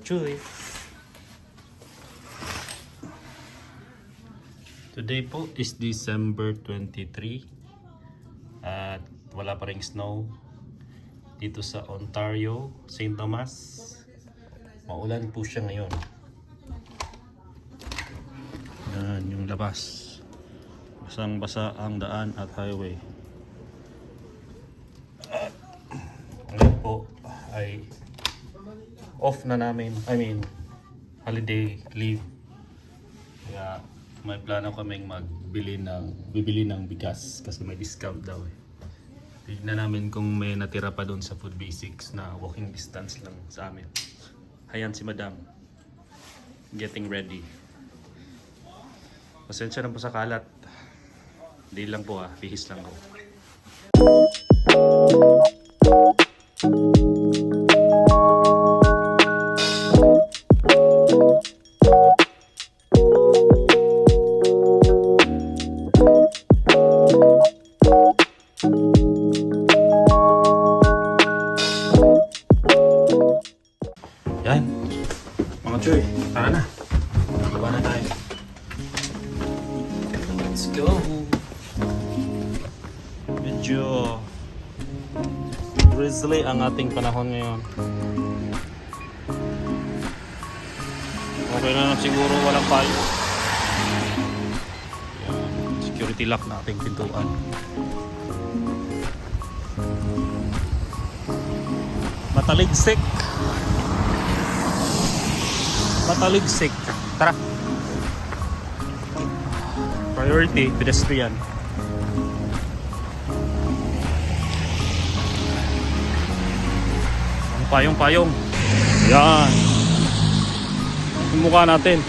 Chuy. Today po is December 23 at wala pa ring snow dito sa Ontario, St. Thomas. Maulan po siya ngayon. Yan yung labas. Basang-basa ang daan at highway. At ngayon po ay off na namin. Holiday leave. Kaya may plano kaming bibili ng bigas kasi may discount daw eh. Tignan namin kung may natira pa doon sa Food Basics na walking distance lang sa amin. Ayan si Madam. Getting ready. Pasensya na po sa kalat. Hindi lang po bihis lang ako. Yan. Mga Choy, tara na. Baba na tayo. Let's go. Medyo drizzly ang ating panahon ngayon. Okay na siguro walang payo. Yan. Security lock na ating pintuan. Mataligsik. Mataligsik. Tara. Priority pedestrian. Ang payong-payong. Yan. Yung mukha natin.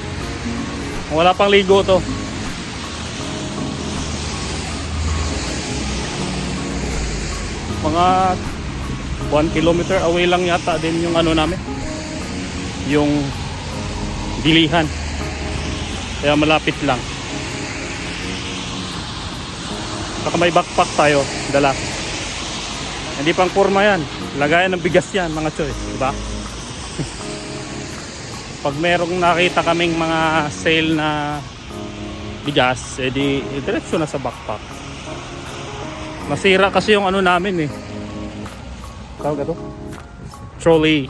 Wala pang ligo to. Mga 1 kilometer away lang yata din yung ano namin. Yung bilihan. Kaya malapit lang. Saka may backpack tayo dala. Hindi pang kurma yan. Lagayan ng bigas yan mga Choy, diba? Pag merong nakita kaming mga sale na bigas, edi diretso na sa backpack. Masira kasi yung ano namin eh. Tawag ito? Trolley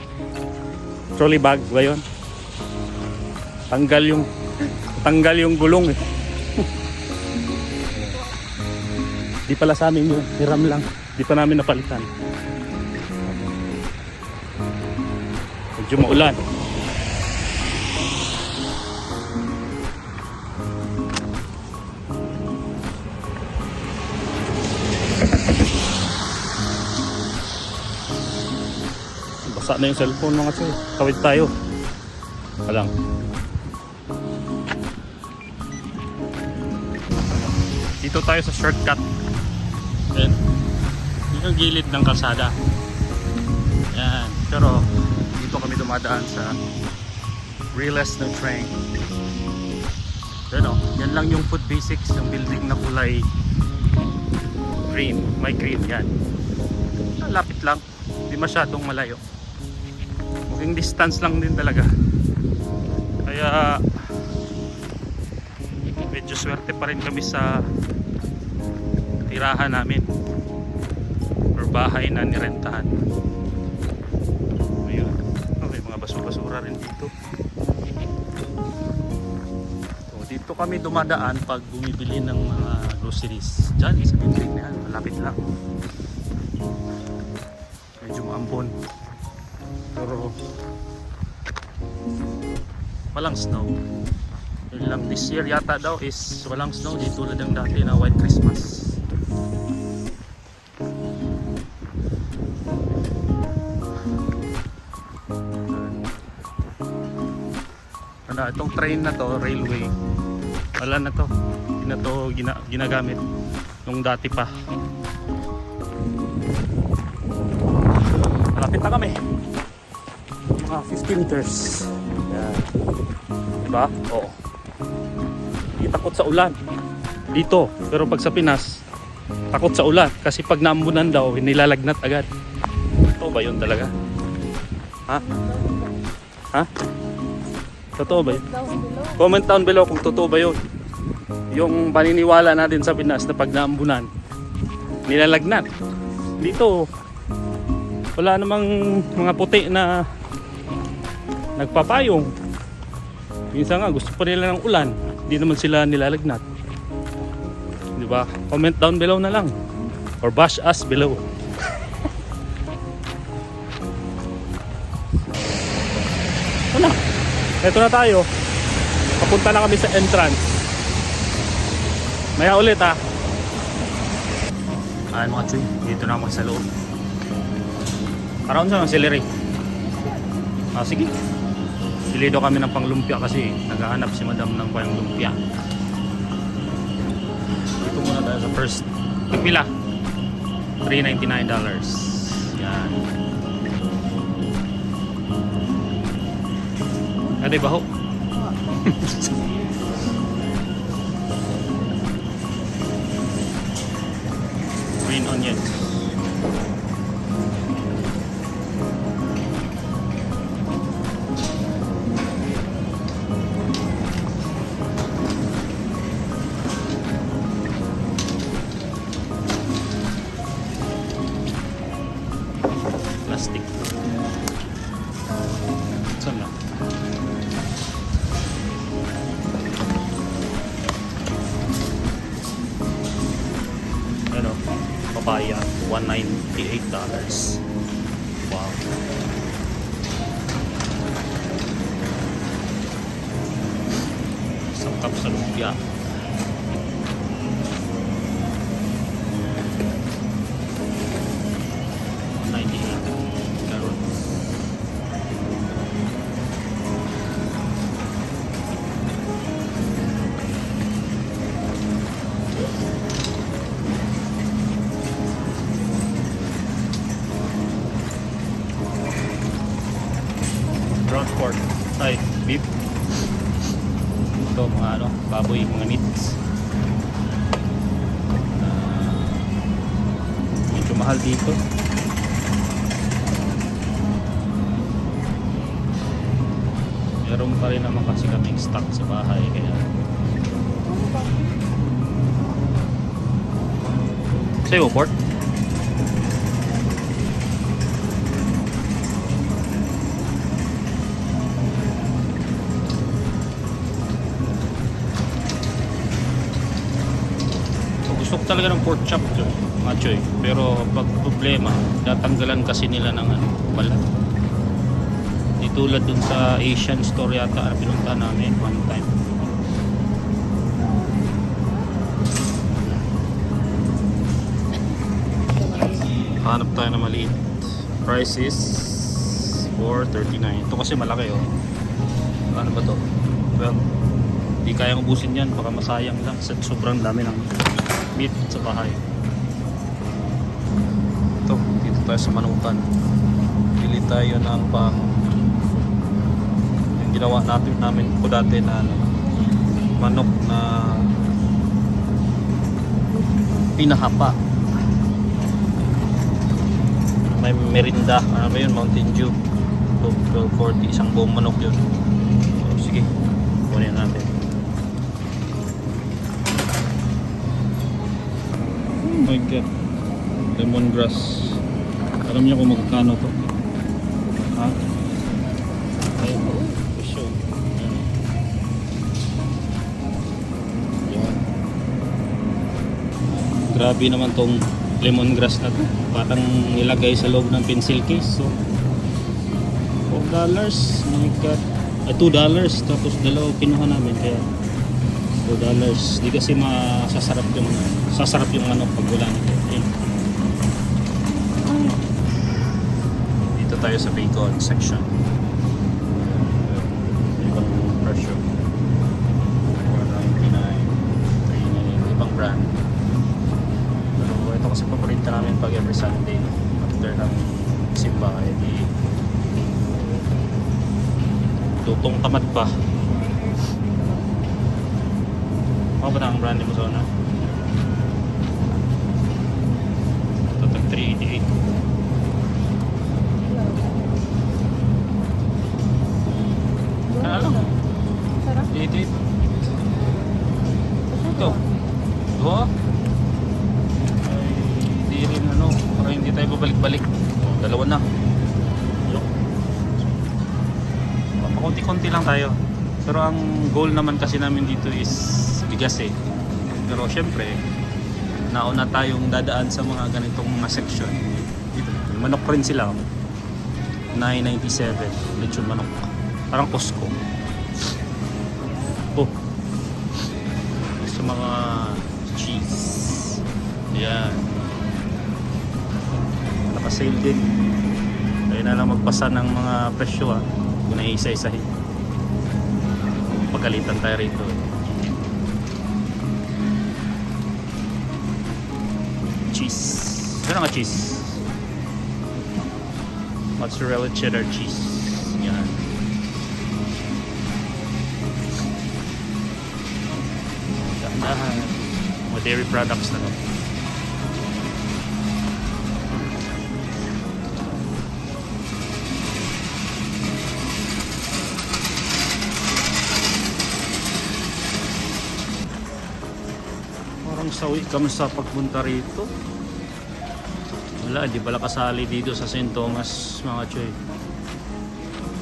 bag ba yun? Tanggal yung gulong eh. Di pala sa amin yun, hiram lang. Di pa namin napalitan. Medyo maulan. Basa na yung cellphone mga Choy. Tawid tayo. Walang. Dito tayo sa shortcut. Ayan. Dito ang gilid ng kalsada. Ayan. Pero dito kami dumadaan sa realest ng train. Ayan o. Yan lang yung Food Basics. Yung building na kulay green. May green yan. Lapit lang. Hindi masyadong malayo. Walking distance lang din talaga. Kaya medyo swerte pa rin kami sa tirahan namin or bahay na nirentahan. Ayun. May mga basura-basura rin dito. So, dito kami dumadaan pag bumibili ng mga groceries. Diyan sa building na yan, malapit lang. Medyo maambon. Pero walang snow. Yun lang, this year yata daw is walang snow, di tulad ng dati na White Christmas. Ano, itong train na to, railway, wala na to. Hindi na to ginagamit nung dati pa. Malapit na kami. Mga 50 meters. Yan. Diba? Oo. Hindi takot sa ulan dito, pero pag sa Pinas takot sa ulan kasi pag naambunan daw nilalagnat agad. Ito ba yun talaga? Ha? Ha? Totoo ba yun? Down below. Comment down below kung totoo ba yun. Yung paniniwala natin sa Pinas na pag naambunan, nilalagnat. Dito, wala namang mga puti na nagpapayong. Minsan nga gusto pa nila ng ulan, hindi naman sila nilalagnat. Di ba? Comment down below na lang. Or bash us below. Wala. Ito na tayo. Papunta na kami sa entrance. Maya ulit ha. Ayan mga chuy, dito na ako sa loob. Around sa mga celery. Sige. Bili daw kami ng panglumpia kasi naghahanap si madam ng panglumpia. Dito muna tayo sa first. Pila? $3.99. Yan. Ada baho. Green onions. Plastic. Saan na? Ano? Papaya, $198. Wow. Sangkap sa lumpia. Ground pork, ay beef. Ito mga ano, baboy, mga meats. Medyo mahal dito. Meron pa rin naman kasi kaming stock sa bahay kaya. Sa'yo pork? Gusto ko talaga ng pork chop yun, mga choy. Pero pag problema, tatanggalan kasi nila ng ano, balat. Di tulad dun sa Asian store yata na pinunta namin one time. Hanap tayo na maliit. Price is $4.39. Ito kasi malaki oh. Ano ba to? Well, di kayang ubusin yan, baka masayang lang. Sobrang dami ng meat sa bahay. Ito, dito tayo sa manukan. Pili tayo ng pang yung ginawa namin po dati na ano, manok na pinahapa. May merinda, ano ba yun, Mountain Dew. 12.40, isang buong manok yun. So, sige, kunin natin. Oh my god, lemongrass. Alam niyo kung magkano to? Ha? Ayun po, presyo. Yan. Grabe naman tong lemongrass na to. Parang nilagay sa loob ng pencil case. So, $4. My god. $2. Tapos dalawa kinuha namin kaya $4. Di kasi masasarap yung ano pag wala nito. Dito tayo sa bacon section. Ibang presyo. $4.99. Ibang brand. Pero ito kasi paborito namin pag every Sunday after ng simba di lutong tamad pa. Ano ba ang brand mo sa una? Ito tag $3.88. Oh. Ay, hindi rin ano, para hindi tayo babalik-balik. Dalawa na. Pakunti-kunti lang tayo. Pero ang goal naman kasi namin dito is bigas eh. Pero syempre, nauna tayong dadaan sa mga ganitong mga section. Dito, may manok rin sila. 997 lechon manok. Parang Costco. Oh. Sa mga cheese. Yan. Naka-sale din. Kaya na lang magpasa ng mga presyo ah. Kung naisa-isahin. Pagalitan tayo rito. Cheese. Ano nga cheese? Mozzarella cheddar cheese. Yan. Dahan-dahan. Mga dairy products na to. Parang sawi kami sa pagpunta rito. Wala, di pala kasali dito sa St. Thomas mga choy.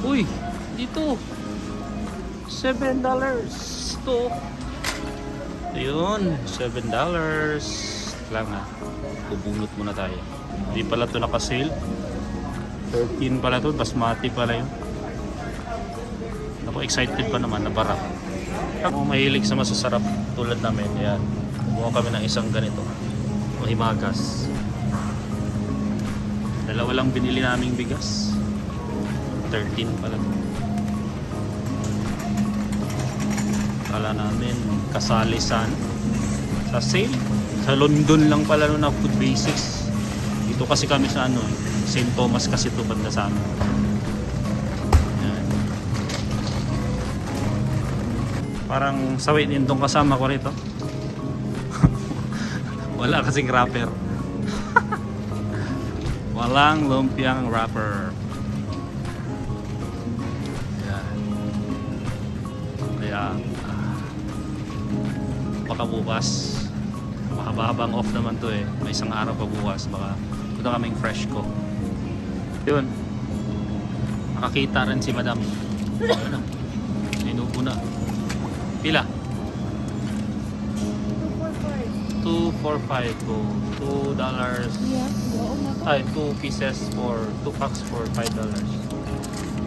Uy, dito $7 to. Ayun, $7 lang ha. Bubunot muna tayo. Hindi pala to nakasale. 13 pala to, basmati pala yun. Ako excited pa naman, nabara. Ako mahilig sa masasarap tulad namin. Yan, buha kami ng isang ganito. O himagas. Dalawa lang binili naming bigas. 13 pala. Kala namin kasali sa sale. Sa London lang pala no na food basis. Dito kasi kami sa ano, St. Thomas kasi ito banda sa amin. Yan. Parang sawi din tong kasama ko rito. Wala kasing wrapper. Walang lumpiang wrapper. Yan. Kaya baka bukas, mahaba-habang off naman to eh. May isang araw pa bukas, baka punta kaming fresh ko. Yun. Nakakita rin si madam. Ano? Inupo na. Pila? 245 ko. $2. Ay, 2 pieces for 2 packs for $5.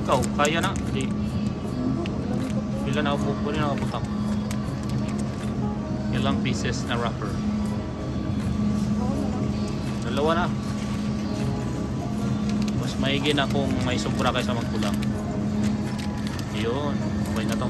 Ikaw, kaya na? Hindi. Pila na ako po rin ang putak. Ilang pieces na wrapper? Dalawa na. Mas maigi na kung may sobra kaysa magkulang. Yun, okay na to.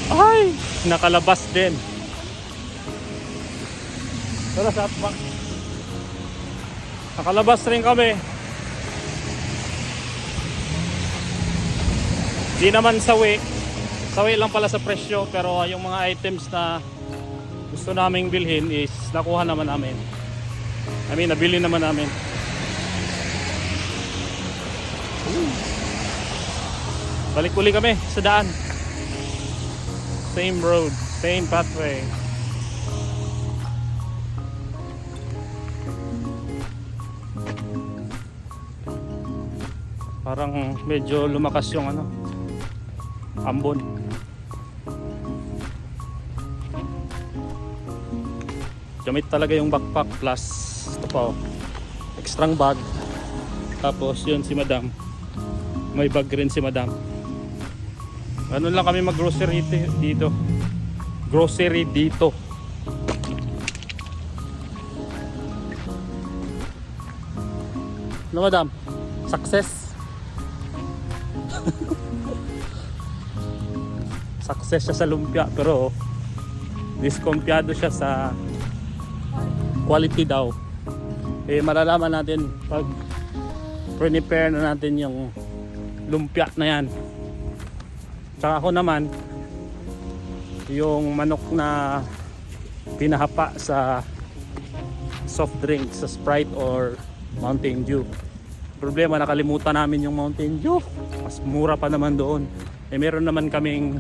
Ay, nakalabas din. Tara sa atbang. Nakalabas rin kami. Di naman sawi. Sawi lang pala sa presyo, pero yung mga items na gusto naming bilhin is nakuha naman namin. I mean, nabili naman namin. Balik uli kami sa daan. Same road, same pathway. Parang medyo lumakas yung ano, ambon. Gamit talaga yung backpack plus ito pa, oh, extrang bag. Tapos yun si madam, may bag rin si madam. Ano lang kami mag-grocery dito. Grocery dito. No madam, success. Success siya sa lumpia pero diskumpiyado siya sa quality daw. Eh malalaman natin pag prepare na natin yung lumpia na yan. Tsaka ako naman yung manok na pinahapa sa soft drink, sa Sprite or Mountain Dew. Problema, nakalimutan namin yung Mountain Dew. Mas mura pa naman doon. Eh meron naman kaming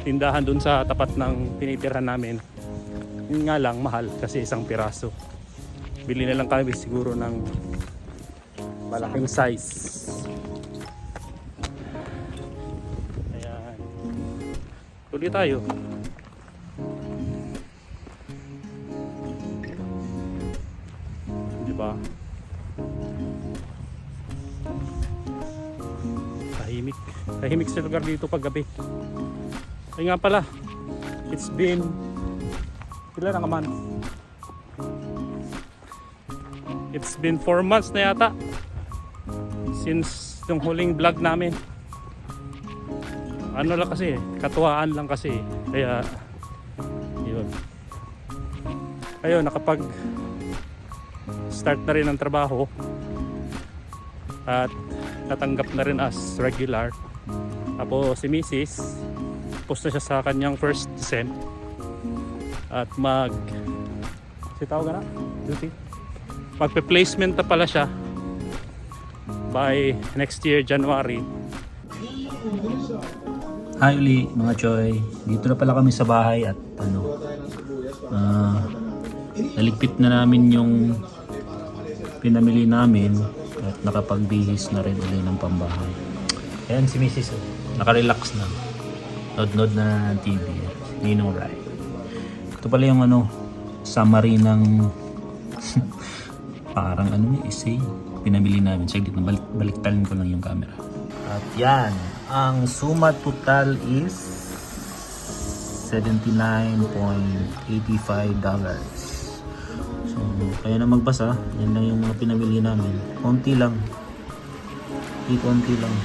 tindahan doon sa tapat ng tinitirhan namin. Yun nga lang, mahal kasi isang piraso. Bili na lang kami siguro ng malaking size. Ayan. Tuloy tayo. Diba? Tahimik. Tahimik sa lugar dito pag gabi. Ay nga pala, it's been pila na naman. It's been 4 months na yata since yung huling vlog namin. Ano lang kasi, katuwaan lang kasi. Kaya yun. Ayun, nakapag start na rin ang trabaho at natanggap na rin as regular. Tapos si Mrs. post na siya sa kanyang first sem at magpe-placement na pala siya by next year January. Hi uli mga choy, dito na pala kami sa bahay at naligpit na namin yung pinamili namin at nakapagbihis na rin uli ng pambahay. Ayan si Mrs. Nakarelax na, nod na ng TV, Ninong Rai. Ito pala yung summary ng parang essay pinamili namin. Saglit na baliktarin ko lang yung camera. At yan, ang suma total is $79.85. So kaya na magbasa, yan lang yung mga pinamili namin. Konti lang, konti lang.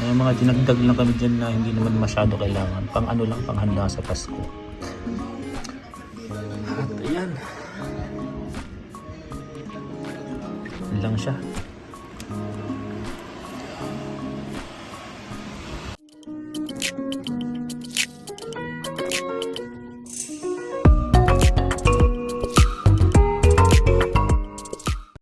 May mga dinagdag lang kami dyan na hindi naman masyado kailangan. Pang lang, panghanda sa Pasko. At ayan, lang siya.